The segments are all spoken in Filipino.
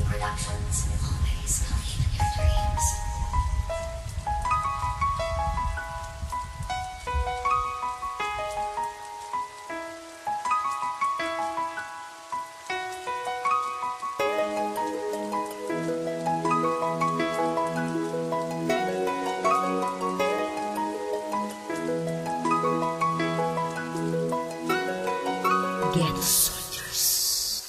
Productions, always believe in your dreams. Get soldiers.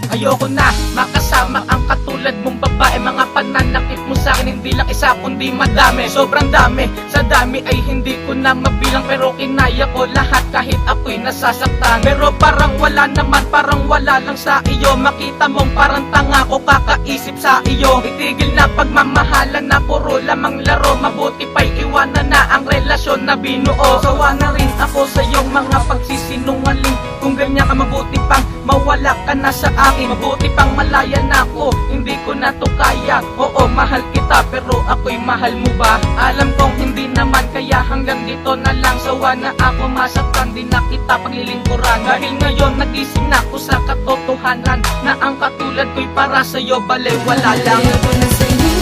Ayoko na makasama ang katulad mong babae. Mga pananakit mo sa akin hindi lang isa kundi madami. Sobrang dami, sa dami ay hindi ko na mabilang. Pero kinaya ko lahat kahit ako'y nasasaktan. Pero parang wala naman, parang wala lang sa iyo. Makita mong parang tanga ko kakaisip sa iyo. Itigil na pagmamahalan na puro lamang laro. Mabuti pa'y iwanan na ang relasyon na binuo. Sawa na rin ako sa iyong mga pagsisinungaling. Kung ganyan ka mabuti pang mawala ka na sa akin. Mabuti pang malaya na ako, hindi ko na to kaya. Oo, mahal kita pero ako'y mahal mo ba? Alam kong hindi naman kaya hanggang dito na lang. Sawa na ako masaktan, di na kita paglilingkuran. Dahil ngayon nagising na ako sa katotohanan na ang katulad ko'y para sa'yo bale wala lang. Ayoko na sa'yo,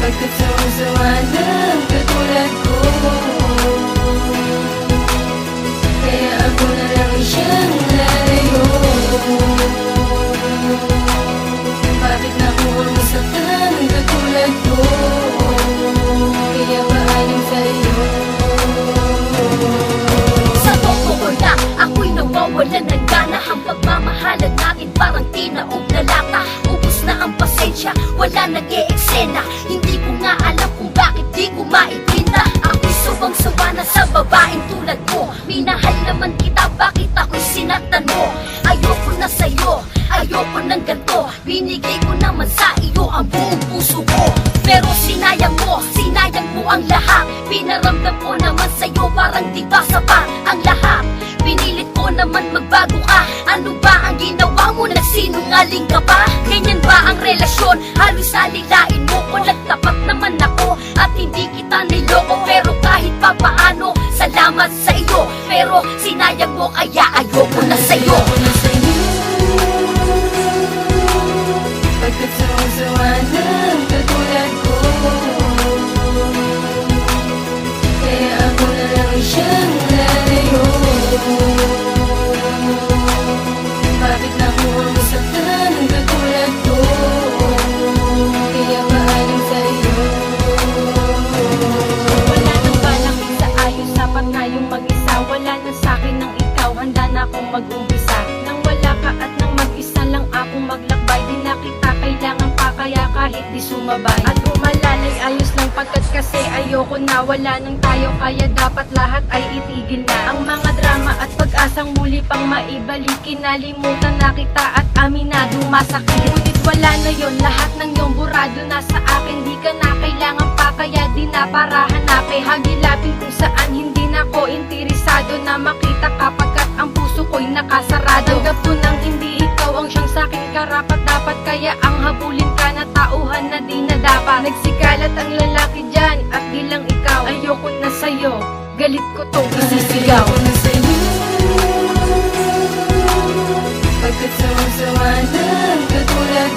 pagkat sawa ng katulad ko. Kaya ako na lang siyang lalayo. Bakit na ako ang masaktan ng katulad ko? Kaya ba ayon sa'yo? Sa totoo na, ako'y nawawalan ng gana. Ang pagmamahalan natin parang tinaob na lata. Ubus na ang pasensya, wala nag-e-eksena. Hindi ko nga alam kung bakit di ko maitinda. Ako'y subang-sawa na sa babaeng tulad mo. Minahal naman kita, bakit ako'y sinaktan mo? Ayoko na sa'yo, ayoko ng ganto. Binigay ko naman sa iyo ang buong puso ko. Pero sinayang mo ang lahat. Pinaramdam ko naman sa'yo, parang di ba sapat ang lahat. Pinilit ko naman magbago ka. Ano ba ang ginawa mo? Nagsinungaling ka ba? Ganyan ba ang relasyon? Halos alilain mo ko. Nagtapat naman ako at hindi kita niloko. Pero kahit pa paano, salamat sa iyo. Pero sinayang mo kaya ayoko na sa'yo. Ayoko na sa'yo, pagkat sawa ng katulad ko. Kaya ako na lang siyang lalayo. Bakit na ako ang masaktan ng katulad ko? Kaya ba ayon sa'yo? Wala nang balak sa ayos, sapat na yung mag-isa. Wala na sa'kin ng ikaw, handa na akong mag-umpisa. Nang wala ka at nang mag-isa lang akong maglakbay, di na kita kailangan pa kaya kahit di sumabay. At umalalay ayos lang pagkat kasi ayoko na. Wala nang tayo kaya dapat lahat ay itigil na. Ang mga drama at pag-asang muli pang maibalik. Kinalimutan na kita at aminadong masakit. Ngunit wala na yon, lahat ng iyong burado na sa akin. Di ka na kailangan pa kaya di na para hanapin. Hagilapin kung saan hindi na ko interesado na makita kapagkat ang puso ko'y nakasarado. Tanggap ko nang hindi ikaw ang siyang saking karapat dapat. Kaya ang habulin ka na tauhan na di na dapat. Nagsikalat ang lalaki dyan at di lang ikaw. Ayoko na sa'yo, galit ko tong isisigaw. Ayoko na sa'yo, pagkat sawa ng katulad